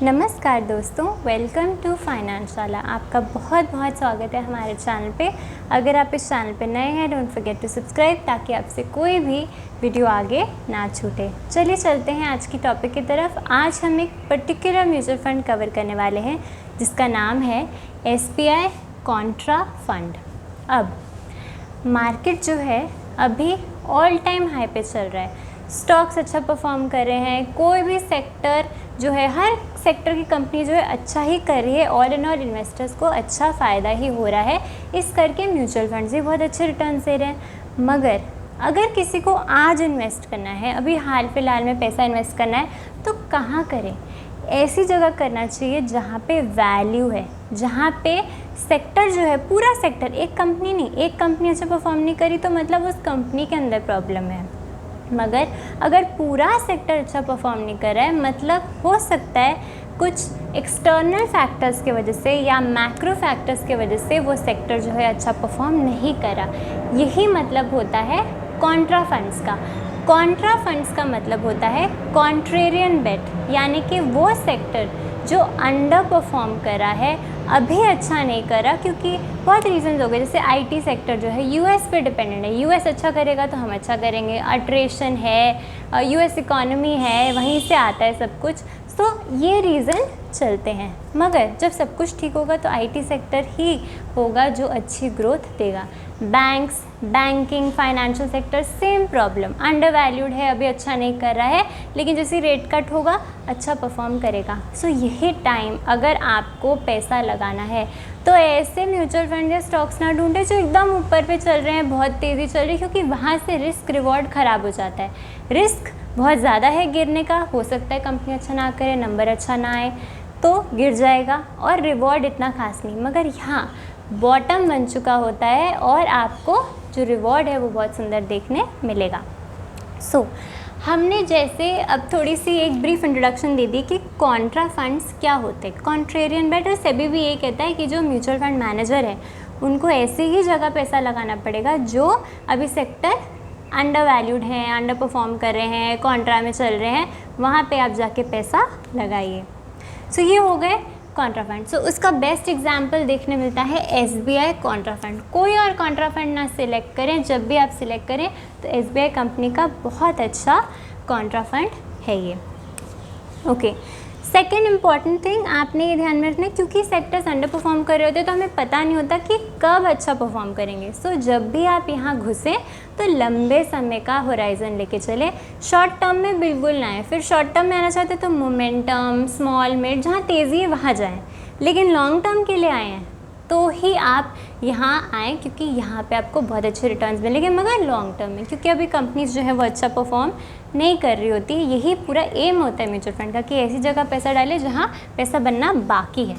नमस्कार दोस्तों, welcome to फाइनेंसवाला। आपका बहुत बहुत स्वागत है हमारे चैनल पे। अगर आप इस चैनल पे नए हैं, डोंट फॉरगेट टू सब्सक्राइब ताकि आपसे कोई भी वीडियो आगे ना छूटे। चलिए चलते हैं आज की टॉपिक की तरफ। आज हम एक पर्टिकुलर म्यूचुअल फंड कवर करने वाले हैं जिसका नाम है SBI कॉन्ट्रा फंड। अब मार्केट जो है अभी ऑल टाइम हाई पे चल रहा है, स्टॉक्स अच्छा परफॉर्म कर रहे हैं, कोई भी सेक्टर जो है, हर सेक्टर की कंपनी जो है अच्छा ही कर रही है। ऑल इन ऑल इन्वेस्टर्स को अच्छा फ़ायदा ही हो रहा है, इस करके म्यूचुअल फंड्स भी बहुत अच्छे रिटर्न दे रहे हैं। मगर अगर किसी को आज इन्वेस्ट करना है, अभी हाल फिलहाल में पैसा इन्वेस्ट करना है, तो कहाँ करें? ऐसी जगह करना चाहिए जहाँ पे वैल्यू है, जहाँ पे सेक्टर जो है, पूरा सेक्टर, एक कंपनी नहीं, एक कंपनी अच्छा परफॉर्म नहीं करी तो मतलब उस कंपनी के अंदर प्रॉब्लम है। मगर अगर पूरा सेक्टर अच्छा परफॉर्म नहीं कर रहा है, मतलब हो सकता है कुछ एक्सटर्नल फैक्टर्स की वजह से या मैक्रो फैक्टर्स की वजह से वो सेक्टर जो है अच्छा परफॉर्म नहीं करा। यही मतलब होता है कॉन्ट्रा फंड्स का। कॉन्ट्रा फंड्स का मतलब होता है कॉन्ट्रेरियन बेट, यानी कि वो सेक्टर जो अंडर परफॉर्म करा है, अभी अच्छा नहीं करा, क्योंकि बहुत रीजंस हो गए। जैसे IT सेक्टर जो है US पे डिपेंडेंट है, US अच्छा करेगा तो हम अच्छा करेंगे, अट्रेशन है, US इकोनॉमी है, वहीं से आता है सब कुछ। तो ये रीज़न चलते हैं। मगर जब सब कुछ ठीक होगा तो IT सेक्टर ही होगा जो अच्छी ग्रोथ देगा। Banks, banking, financial sector same problem, under valued है, अभी अच्छा नहीं कर रहा है, लेकिन जैसे रेट कट होगा अच्छा परफॉर्म करेगा। सो यही टाइम अगर आपको पैसा लगाना है तो ऐसे म्यूचुअल फंड या स्टॉक्स ना ढूंढे जो एकदम ऊपर पे चल रहे हैं, बहुत तेज़ी चल रही है, क्योंकि वहाँ से रिस्क रिवॉर्ड ख़राब हो जाता है। रिस्क बहुत ज़्यादा है गिरने का, हो सकता है कंपनी अच्छा ना करे, नंबर अच्छा ना आए तो गिर जाएगा, और रिवॉर्ड इतना खास नहीं। मगर यहाँ बॉटम बन चुका होता है और आपको जो रिवॉर्ड है वो बहुत सुंदर देखने मिलेगा। हमने जैसे अब थोड़ी सी एक ब्रीफ इंट्रोडक्शन दे दी कि कॉन्ट्रा फंड्स क्या होते हैं। कॉन्ट्रेरियन बेट, और सेबी भी ये कहता है कि जो म्यूचुअल फंड मैनेजर है उनको ऐसी ही जगह पैसा लगाना पड़ेगा जो अभी सेक्टर अंडर वैल्यूड हैं, अंडर परफॉर्म कर रहे हैं, कॉन्ट्रा में चल रहे हैं, वहाँ पे आप जाके पैसा लगाइए। ये हो गए कॉन्ट्रा फंड। उसका बेस्ट एग्जाम्पल देखने मिलता है SBI कॉन्ट्रा फंड। कोई और कॉन्ट्रा फंड ना सिलेक्ट करें, जब भी आप सिलेक्ट करें तो SBI कंपनी का बहुत अच्छा कॉन्ट्रा फंड है ये। ओके, सेकेंड इम्पॉर्टेंट थिंग आपने ये ध्यान में रखना है, क्योंकि सेक्टर्स अंडर परफॉर्म कर रहे होते हैं तो हमें पता नहीं होता कि कब अच्छा परफॉर्म करेंगे। जब भी आप यहाँ घुसें तो लंबे समय का होराइजन लेके चले, शॉर्ट टर्म में बिल्कुल ना आए। फिर शॉर्ट टर्म में आना चाहते तो मोमेंटम, स्मॉल मिड, जहाँ तेज़ी है वहाँ जाएँ, लेकिन लॉन्ग टर्म के लिए आए हैं तो ही आप यहाँ आएँ, क्योंकि यहाँ पे आपको बहुत अच्छे रिटर्न्स मिलेंगे। मगर लॉन्ग टर्म में, क्योंकि अभी कंपनीज जो है वो अच्छा परफॉर्म नहीं कर रही होती। यही पूरा एम होता है म्यूचुअल फंड का कि ऐसी जगह पैसा डालें जहाँ पैसा बनना बाकी है।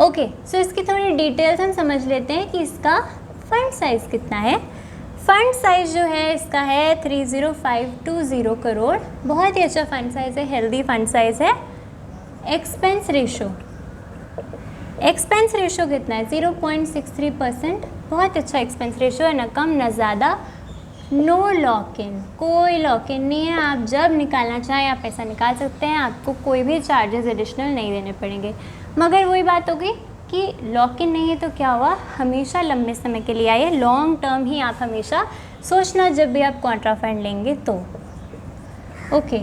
ओके, इसकी थोड़ी डिटेल्स हम समझ लेते हैं कि इसका फंड साइज़ कितना है। फंड साइज़ जो है इसका है 30520 करोड़। बहुत ही अच्छा फंड साइज़ है, हेल्दी फंड साइज़ है। एक्सपेंस रेशो कितना है? 0.63%। बहुत अच्छा एक्सपेंस रेशो है, ना कम ना ज़्यादा। नो लॉक इन, कोई लॉक इन नहीं है, आप जब निकालना चाहें आप पैसा निकाल सकते हैं, आपको कोई भी चार्जेस एडिशनल नहीं देने पड़ेंगे। मगर वही बात हो गई कि लॉक इन नहीं है तो क्या हुआ, हमेशा लंबे समय के लिए आइए, लॉन्ग टर्म ही आप हमेशा सोचना जब भी आप कॉन्ट्रा फंड लेंगे तो। ओके,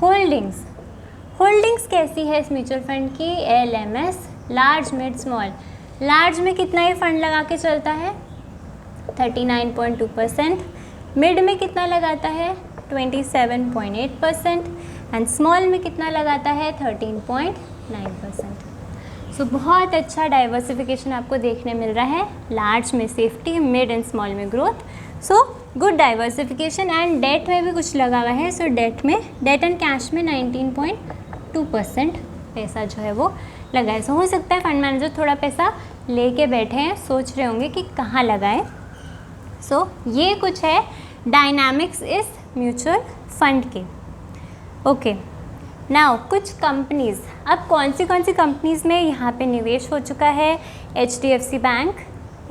होल्डिंग्स कैसी है इस म्यूचुअल फंड की? LMS, large mid small. Large में कितना ही फंड लगा के चलता है? 39.2%। मिड में कितना लगाता है? 27.8%। एंड स्मॉल में कितना लगाता है? 13.9%। बहुत अच्छा डाइवर्सिफिकेशन आपको देखने मिल रहा है। लार्ज में सेफ्टी, मिड एंड स्मॉल में growth. Good diversification. And debt में भी कुछ लगा हुआ है। डेट एंड कैश में 19.2% पैसा जो है वो लगा है। हो सकता है फंड मैनेजर थोड़ा पैसा लेके बैठे हैं, सोच रहे होंगे कि कहाँ लगाएं। ये कुछ है डायनामिक्स इस म्यूचुअल फंड के। ओके, नाउ कुछ कंपनीज़, अब कौन सी कंपनीज़ में यहाँ पे निवेश हो चुका है? HDFC bank,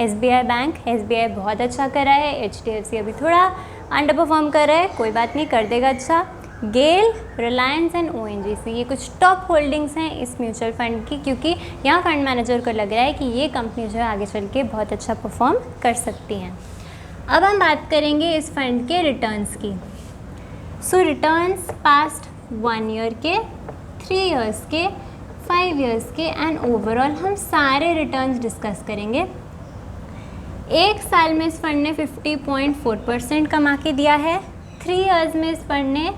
SBI bank. SBI बहुत अच्छा कर रहा है, HDFC अभी थोड़ा अंडर परफॉर्म कर रहा है, कोई बात नहीं, कर देगा अच्छा। गेल, रिलायंस एंड ONGC, ये कुछ टॉप होल्डिंग्स हैं इस म्यूचुअल फंड की, क्योंकि यहाँ फंड मैनेजर को लग रहा है कि ये कंपनी जो है आगे चल के बहुत अच्छा परफॉर्म कर सकती हैं। अब हम बात करेंगे इस फंड के रिटर्न्स की। सो रिटर्न्स पास्ट 1 ईयर के, 3 इयर्स के, 5 इयर्स के एंड ओवरऑल हम सारे रिटर्न्स डिस्कस करेंगे। एक साल में इस फंड ने 50.4% कमा के दिया है, 3 इयर्स में इस फंड ने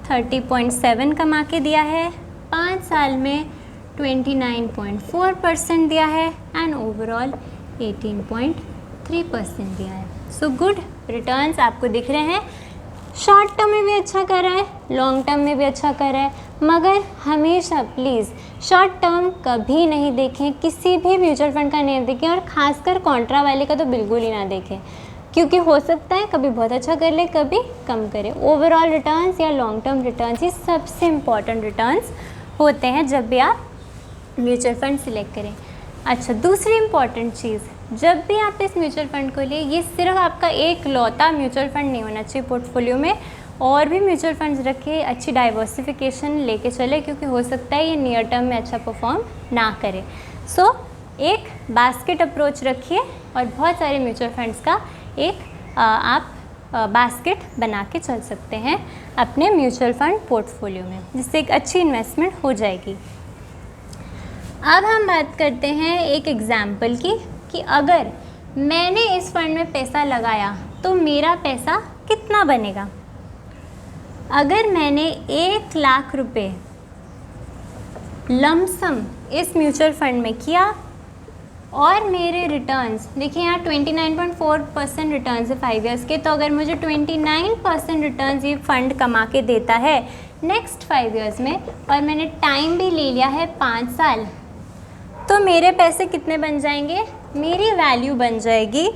30.7 कमा के दिया है, 5 साल में 29.4% दिया है एंड ओवरऑल 18.3% दिया है। सो गुड रिटर्न्स आपको दिख रहे हैं। शॉर्ट टर्म में भी अच्छा कर रहा है, लॉन्ग टर्म में भी अच्छा कर रहा है, मगर हमेशा प्लीज़ शॉर्ट टर्म कभी नहीं देखें, किसी भी म्यूचुअल फंड का नेम देखें और ख़ासकर कॉन्ट्रा वाले का तो बिल्कुल ही ना देखें, क्योंकि हो सकता है कभी बहुत अच्छा कर ले, कभी कम करे। ओवरऑल रिटर्न्स या लॉन्ग टर्म रिटर्न्स ही सबसे इम्पॉर्टेंट रिटर्न्स होते हैं जब भी आप म्यूचुअल फंड सिलेक्ट करें। अच्छा, दूसरी इम्पॉर्टेंट चीज़, जब भी आप इस म्यूचुअल फंड को लें, ये सिर्फ आपका एक लौता म्यूचुअल फंड नहीं होना चाहिए पोर्टफोलियो में, और भी म्यूचुअल फंड्स रखें, अच्छी डाइवर्सिफिकेशन लेके चले, क्योंकि हो सकता है ये नियर टर्म में अच्छा परफॉर्म ना करे। सो एक बास्केट अप्रोच रखिए और बहुत सारे म्यूचुअल फंड्स का एक आप बास्केट बना के चल सकते हैं अपने म्यूचुअल फंड पोर्टफोलियो में, जिससे एक अच्छी इन्वेस्टमेंट हो जाएगी। अब हम बात करते हैं एक एग्जाम्पल की कि अगर मैंने इस फंड में पैसा लगाया तो मेरा पैसा कितना बनेगा। अगर मैंने 1 लाख रुपए लमसम इस म्यूचुअल फंड में किया और मेरे रिटर्न्स देखिए यहाँ 29.4% रिटर्न्स है 5 इयर्स के, तो अगर मुझे 29% रिटर्न्स ये फंड कमा के देता है नेक्स्ट 5 इयर्स में, और मैंने टाइम भी ले लिया है 5 साल, तो मेरे पैसे कितने बन जाएंगे? मेरी वैल्यू बन जाएगी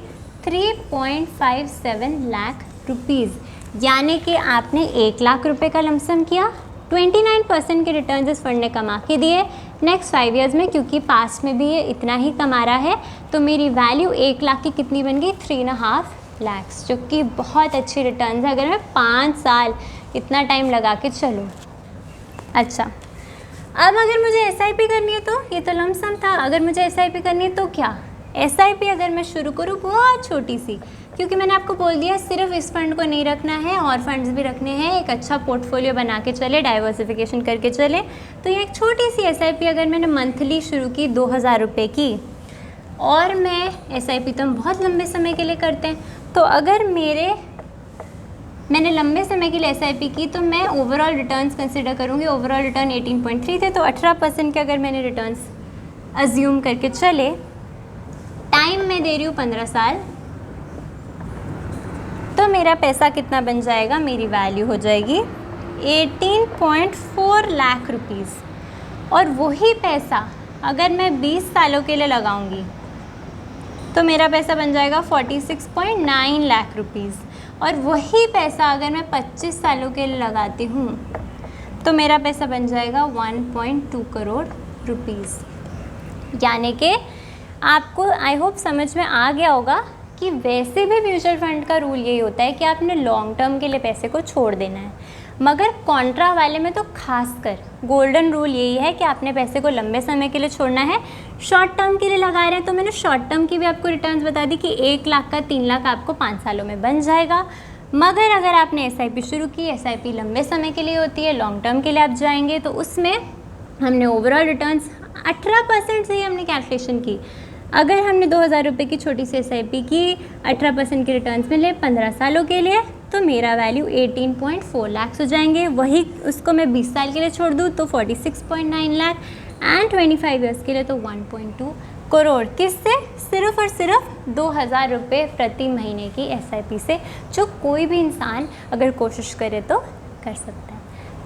3.57 लाख रुपीज़। यानी कि आपने 1 लाख रुपए का लमसम किया, 29% के रिटर्न्स इस फंड ने कमा के दिए, नेक्स्ट 5 इयर्स में क्योंकि पास्ट में भी ये इतना ही कमा रहा है, तो मेरी वैल्यू 1 लाख की कितनी बन गई? 3.5 लाख, जो कि बहुत अच्छी रिटर्न्स है अगर मैं 5 साल इतना टाइम लगा के चलूँ। अच्छा, अब अगर मुझे SIP करनी है तो ये तो लमसम था, अगर मुझे SIP करनी है तो क्या? SIP अगर मैं शुरू करूँ बहुत छोटी सी, क्योंकि मैंने आपको बोल दिया सिर्फ इस फंड को नहीं रखना है और फंड्स भी रखने हैं, एक अच्छा पोर्टफोलियो बना के चले, डाइवर्सिफिकेशन करके चले, तो ये एक छोटी सी SIP अगर मैंने मंथली शुरू की 2000 रुपये की, और मैं SIP तो हम बहुत लंबे समय के लिए करते हैं, तो अगर मैंने लंबे समय के लिए SIP की तो मैं ओवरऑल रिटर्न्स कंसिडर करूँगी। ओवरऑल रिटर्न 18.3 थे, तो 18% के अगर मैंने रिटर्न्स अज्यूम करके चले, टाइम मैं दे रही हूँ 15 साल, तो मेरा पैसा कितना बन जाएगा? मेरी वैल्यू हो जाएगी 18.4 लाख रुपीज़। और वही पैसा अगर मैं 20 सालों के लिए लगाऊंगी तो मेरा पैसा बन जाएगा 46.9 लाख रुपीज़। और वही पैसा अगर मैं 25 सालों के लिए लगाती हूँ तो मेरा पैसा बन जाएगा 1.2 करोड़ रुपीज़। यानी कि आपको आई होप समझ में आ गया होगा कि वैसे भी म्यूचुअल फंड का रूल यही होता है कि आपने लॉन्ग टर्म के लिए पैसे को छोड़ देना है, मगर कॉन्ट्रा वाले में तो खासकर गोल्डन रूल यही है कि आपने पैसे को लंबे समय के लिए छोड़ना है। शॉर्ट टर्म के लिए लगा रहे हैं तो मैंने शॉर्ट टर्म की भी आपको रिटर्न्स बता दी कि 1 लाख का 3 लाख आपको 5 सालों में बन जाएगा। मगर अगर आपने SIP शुरू की, SIP लंबे समय के लिए होती है, लॉन्ग टर्म के लिए आप जाएंगे, तो उसमें हमने ओवरऑल रिटर्न्स 18% से ही हमने कैलकुलेशन की। अगर हमने 2000 रुपये की छोटी सी SIP की, 18% के रिटर्न्स मिले 15 सालों के लिए, तो मेरा वैल्यू 18.4 लाख हो जाएंगे। वही उसको मैं 20 साल के लिए छोड़ दूँ तो 46.9 लाख एंड 25 ईयर्स के लिए तो 1.2 करोड़। किससे? सिर्फ और सिर्फ 2000 रुपये प्रति महीने की SIP से, जो कोई भी इंसान अगर कोशिश करे तो कर सकता है।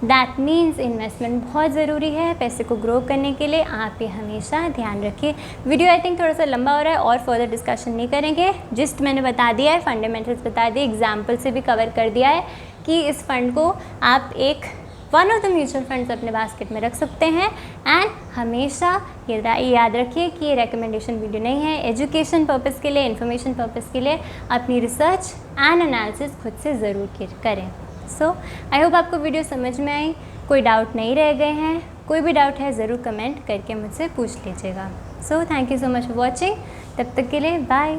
दैट मीन्स इन्वेस्टमेंट बहुत ज़रूरी है पैसे को ग्रो करने के लिए, आप ये हमेशा ध्यान रखिए। वीडियो आई थिंक थोड़ा सा लंबा हो रहा है और फर्दर डिस्कशन नहीं करेंगे, जिस्ट मैंने बता दिया है, फंडामेंटल्स बता दिए, एग्जाम्पल से भी कवर कर दिया है कि इस फंड को आप एक one of the mutual funds अपने बास्केट में रख सकते हैं। एंड हमेशा ये याद रखिए कि ये रिकमेंडेशन वीडियो नहीं है, एजुकेशन पर्पज़ के लिए, इन्फॉर्मेशन पर्पज़ के लिए अपनी रिसर्च एंड एनालिसिस खुद से ज़रूर करें। सो आई होप आपको वीडियो समझ में आई, कोई डाउट नहीं रह गए हैं। कोई भी डाउट है ज़रूर कमेंट करके मुझसे पूछ लीजिएगा। So thank you so much for watching. तब तक के लिए बाय।